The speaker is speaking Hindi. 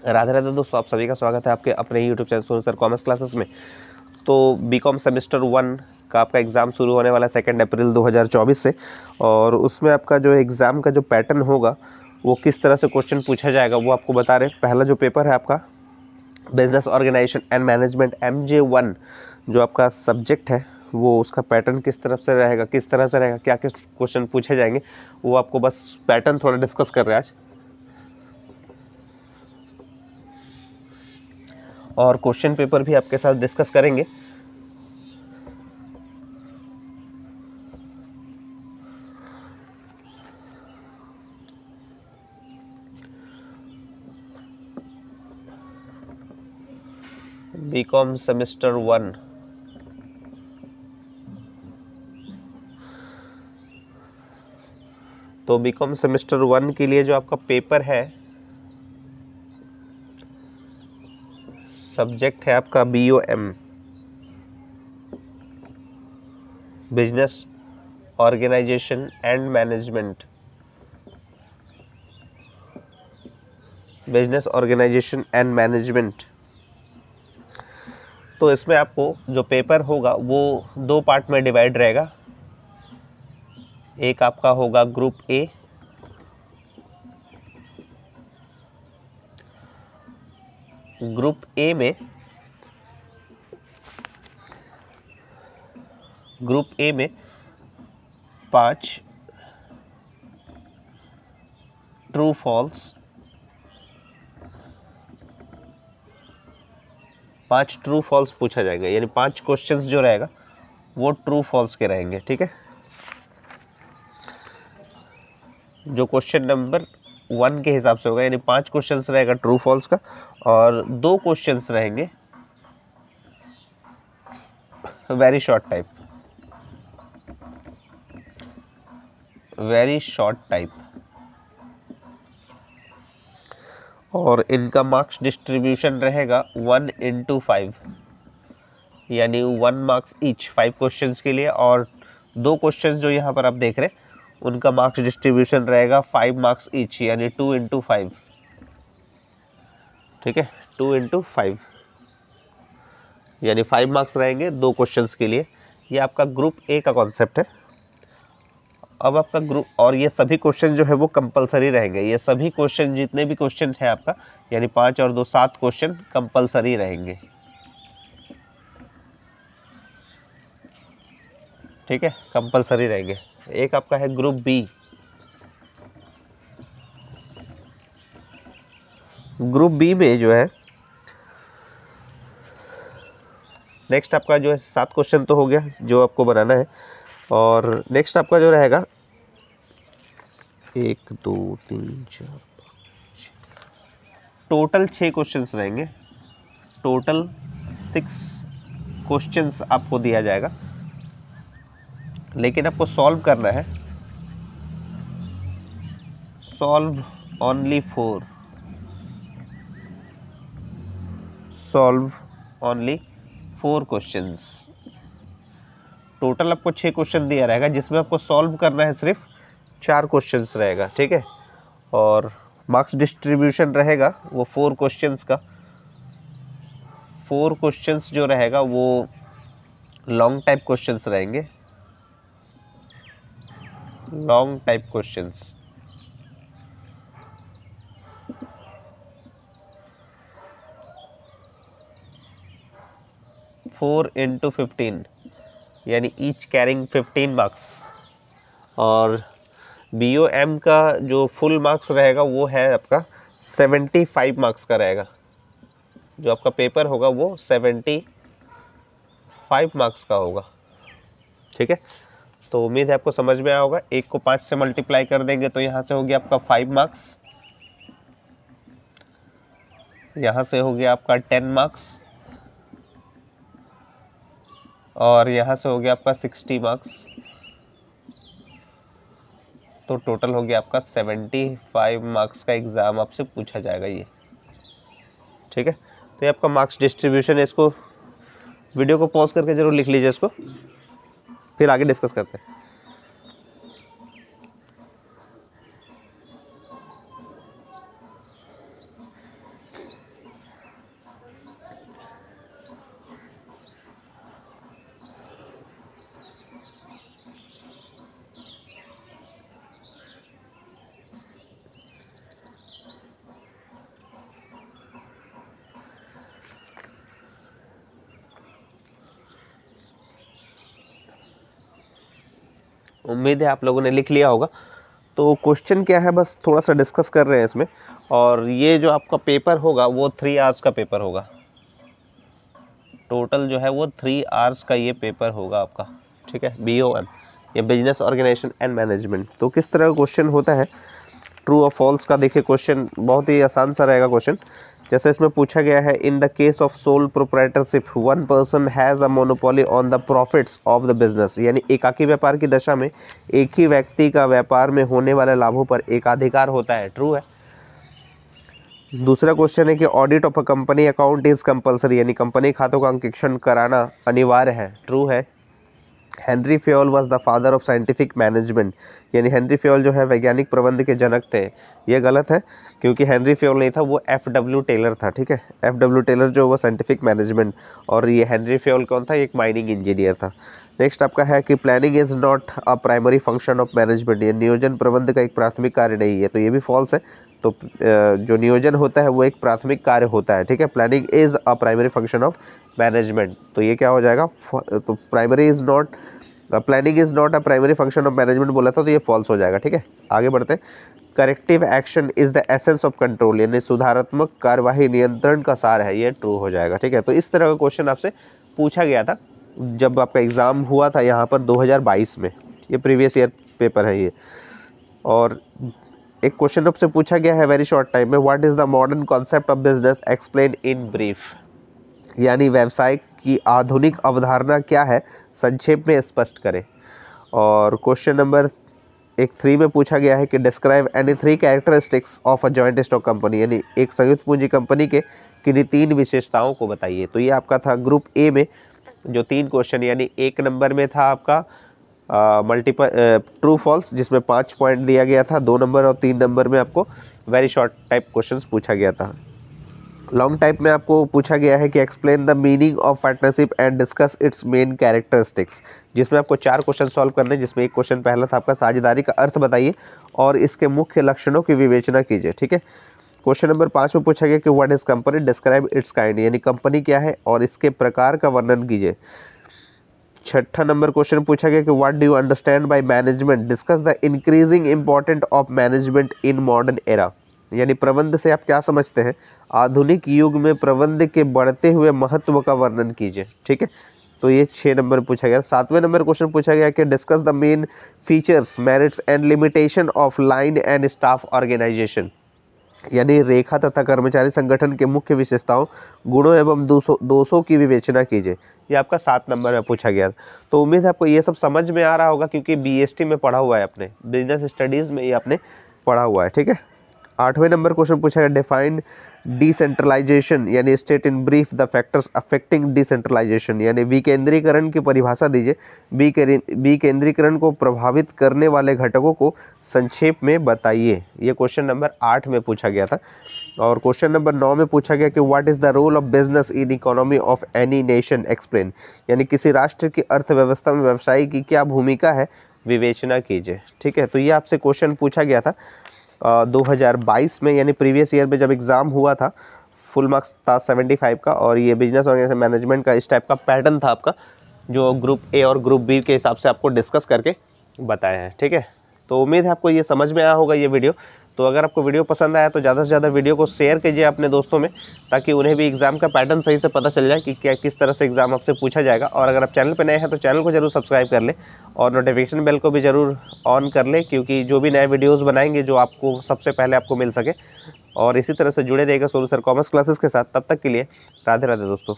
राधे राधे दोस्तों, आप सभी का स्वागत है आपके अपने YouTube channel Sonu sir commerce classes में। तो बीकॉम सेमेस्टर 1 का आपका एग्ज़ाम शुरू होने वाला है 2 अप्रैल 2024 से। और उसमें आपका जो एग्ज़ाम का जो पैटर्न होगा वो किस तरह से क्वेश्चन पूछा जाएगा वो आपको बता रहे हैं। पहला जो पेपर है आपका business organisation and management MJ1 जो आपका सब्जेक्ट है वो उसका पैटर्न किस तरह से रहेगा, क्या किस क्वेश्चन पूछे जाएंगे वो आपको बस पैटर्न थोड़ा डिस्कस कर रहे हैं आज। और क्वेश्चन पेपर भी आपके साथ डिस्कस करेंगे। बीकॉम सेमेस्टर 1 तो बीकॉम सेमेस्टर 1 के लिए जो आपका पेपर है, सब्जेक्ट है आपका BOM business organisation and management. Business organisation and management. तो इसमें आपको जो पेपर होगा वो 2 पार्ट में डिवाइड रहेगा। एक आपका होगा ग्रुप ए, ग्रुप ए में 5 ट्रू फॉल्स, 5 ट्रू फॉल्स पूछा जाएगा, यानी 5 क्वेश्चंस जो रहेगा वो ट्रू फॉल्स के रहेंगे। ठीक है, जो क्वेश्चन नंबर 1 के हिसाब से होगा, यानी 5 क्वेश्चंस रहेगा ट्रू फॉल्स का और 2 क्वेश्चंस रहेंगे वेरी शॉर्ट टाइप। और इनका मार्क्स डिस्ट्रीब्यूशन रहेगा 1/5, यानी 1 मार्क्स ईच 5 क्वेश्चंस के लिए। और 2 क्वेश्चंस जो यहाँ पर आप देख रहे हैं उनका मार्क्स डिस्ट्रीब्यूशन रहेगा 5 मार्क्स ईच, यानी 2/5। ठीक है, 2/5 यानी 5 मार्क्स रहेंगे 2 क्वेश्चंस के लिए। ये आपका ग्रुप ए का कॉन्सेप्ट है। अब आपका ग्रुप, और ये सभी क्वेश्चन जो है वो कंपलसरी रहेंगे। ये सभी क्वेश्चन, जितने भी क्वेश्चन है आपका, यानी 5 और 2 7 क्वेश्चन कंपलसरी रहेंगे। ठीक है, कंपलसरी रहेंगे। एक आपका है ग्रुप बी। ग्रुप बी में जो है नेक्स्ट आपका जो है 7 क्वेश्चन तो हो गया जो आपको बनाना है। और नेक्स्ट आपका जो रहेगा 1 2 3 4 5 टोटल 6 क्वेश्चंस रहेंगे। टोटल 6 क्वेश्चंस आपको दिया जाएगा, लेकिन आपको सॉल्व करना है। Solve only 4 questions. टोटल आपको 6 क्वेश्चन दिया रहेगा जिसमें आपको सॉल्व करना है सिर्फ 4 क्वेश्चंस रहेगा। ठीक है, और मार्क्स डिस्ट्रीब्यूशन रहेगा वो 4 क्वेश्चंस का। 4 क्वेश्चंस जो रहेगा वो लॉन्ग टाइप क्वेश्चंस रहेंगे। लॉन्ग टाइप क्वेश्चंस 4×15, यानी ईच कैरिंग 15 मार्क्स। और BOM का जो फुल मार्क्स रहेगा वो है आपका 75 मार्क्स का रहेगा। जो आपका पेपर होगा वो 75 मार्क्स का होगा। ठीक है, तो उम्मीद है आपको समझ में आया होगा। 1 को 5 से मल्टीप्लाई कर देंगे तो यहाँ से हो गया आपका 5 मार्क्स, यहाँ से हो गया आपका 10 मार्क्स, और यहाँ से हो गया आपका 60 मार्क्स। तो टोटल हो गया आपका 75 मार्क्स का एग्ज़ाम आपसे पूछा जाएगा ये। ठीक है, तो ये आपका मार्क्स डिस्ट्रीब्यूशन है। इसको वीडियो को पॉज करके ज़रूर लिख लीजिए इसको, फिर आगे डिस्कस करते हैं। उम्मीद है आप लोगों ने लिख लिया होगा। तो क्वेश्चन क्या है, बस थोड़ा सा डिस्कस कर रहे हैं इसमें। और ये जो आपका पेपर होगा वो 3 आवर्स का पेपर होगा, टोटल जो है वो 3 आवर्स का ये पेपर होगा आपका, ठीक है। BOM, ये बिजनेस ऑर्गेनाइजेशन एंड मैनेजमेंट। तो किस तरह का क्वेश्चन होता है, ट्रू और फॉल्स का देखिए क्वेश्चन बहुत ही आसान सा रहेगा क्वेश्चन। जैसे इसमें पूछा गया है, in the case of sole proprietorship one person has a monopoly on the profits of the business, यानी एकाकी व्यापार की दशा में एक ही व्यक्ति का व्यापार में होने वाले लाभों पर एकाधिकार होता है, ट्रू है। दूसरा क्वेश्चन है कि audit of a company account is compulsory, यानी कंपनी खातों का अंकेक्षण कराना अनिवार्य है, ट्रू है। Henry Fayol was the father of scientific management, यानी हेनरी फ्योल जो है वैज्ञानिक प्रबंध के जनक थे, ये गलत है क्योंकि हेनरी फ्योल नहीं था, वो FW टेलर था, ठीक है। FW टेलर जो वो साइंटिफिक मैनेजमेंट, और ये हेनरी फ्योल कौन था, एक माइनिंग इंजीनियर था। नेक्स्ट आपका है कि planning is not a primary function of management, ये नियोजन प्रबंध का एक प्राथमिक कार्य नहीं है, तो ये भी फॉल्स है। तो जो नियोजन होता है वो एक प्राथमिक कार्य होता है, ठीक है। Planning is a primary function of management, तो ये क्या हो जाएगा, तो primary is not, planning is not a primary function of management बोला था, तो ये फॉल्स हो जाएगा, ठीक है। आगे बढ़ते हैं। Corrective action is the essence of control, यानी सुधारात्मक कार्यवाही नियंत्रण का सार है, ये ट्रू हो जाएगा, ठीक है। तो इस तरह का क्वेश्चन आपसे पूछा गया था जब आपका एग्ज़ाम हुआ था यहाँ पर 2022 में, ये प्रीवियस ईयर पेपर है ये। और एक क्वेश्चन आपसे पूछा गया है वेरी शॉर्ट टाइम में, what is the modern concept of business explain in brief, यानी व्यवसाय की आधुनिक अवधारणा क्या है, संक्षेप में स्पष्ट करें। और क्वेश्चन नंबर 3 में पूछा गया है कि describe any 3 characteristics of a joint stock company, यानी एक संयुक्त पूंजी कंपनी के किन्हीं 3 विशेषताओं को बताइए। तो ये आपका था ग्रुप ए में जो 3 क्वेश्चन, यानी 1 नंबर में था आपका मल्टीपल ट्रू फॉल्स जिसमें 5 पॉइंट दिया गया था, 2 नंबर और 3 नंबर में आपको वेरी शॉर्ट टाइप क्वेश्चंस पूछा गया था। लॉन्ग टाइप में आपको पूछा गया है कि explain the meaning of partnership and discuss it's main characteristics, जिसमें आपको 4 क्वेश्चन सॉल्व करने, जिसमें एक क्वेश्चन पहला था आपका साझेदारी का अर्थ बताइए और इसके मुख्य लक्षणों की विवेचना कीजिए, ठीक है। क्वेश्चन नंबर 5 में पूछा गया कि what is company, describe it's kind, यानी कंपनी क्या है और इसके प्रकार का वर्णन कीजिए। 6ठा नंबर क्वेश्चन पूछा गया कि what do you understand by management, discuss the increasing important of management in modern era, यानी प्रबंध से आप क्या समझते हैं, आधुनिक युग में प्रबंध के बढ़ते हुए महत्व का वर्णन कीजिए, ठीक है। तो ये 6 नंबर पूछा गया। 7वें नंबर क्वेश्चन पूछा गया कि discuss the main features, merits and limitation of line and staff organisation, यानी रेखा तथा कर्मचारी संगठन के मुख्य विशेषताओं, गुणों एवं दोषों की विवेचना कीजिए। ये आपका 7 नंबर में पूछा गया। तो उम्मीद है आपको ये सब समझ में आ रहा होगा क्योंकि BST में पढ़ा हुआ है, अपने बिजनेस स्टडीज़ में ये आपने पढ़ा हुआ है, ठीक है। 8वें नंबर क्वेश्चन पूछा गया डिफाइन डिसेंट्रलाइजेशन, यानी state in brief the factors affecting decentralisation, यानी विकेंद्रीकरण की परिभाषा दीजिए। विकेंद्रीकरण को प्रभावित करने वाले घटकों को संक्षेप में बताइए। ये क्वेश्चन नंबर 8 में पूछा गया था। और क्वेश्चन नंबर 9 में पूछा गया कि what is the role of business in economy of any nation explain, यानी किसी राष्ट्र की अर्थव्यवस्था में व्यवसाय की क्या भूमिका है, विवेचना कीजिए, ठीक है। तो ये आपसे क्वेश्चन पूछा गया था 2022 में, यानी प्रीवियस ईयर में जब एग्ज़ाम हुआ था। फुल मार्क्स था 75 का, और ये बिजनेस ऑर्गेनाइजेशन मैनेजमेंट का इस टाइप का पैटर्न था आपका, जो ग्रुप ए और ग्रुप बी के हिसाब से आपको डिस्कस करके बताया है, ठीक है। तो उम्मीद है आपको ये समझ में आया होगा ये वीडियो। तो अगर आपको वीडियो पसंद आया तो ज़्यादा से ज़्यादा वीडियो को शेयर कीजिए अपने दोस्तों में, ताकि उन्हें भी एग्ज़ाम का पैटर्न सही से पता चल जाए कि क्या किस तरह से एग्ज़ाम आपसे पूछा जाएगा। और अगर आप चैनल पर नए हैं तो चैनल को जरूर सब्सक्राइब कर लें और नोटिफिकेशन बेल को भी ज़रूर ऑन कर लें, क्योंकि जो भी नए वीडियोज़ बनाएंगे जो आपको सबसे पहले आपको मिल सके। और इसी तरह से जुड़े रहेगा सोनू सर कॉमर्स क्लासेस के साथ। तब तक के लिए राधे राधे दोस्तों।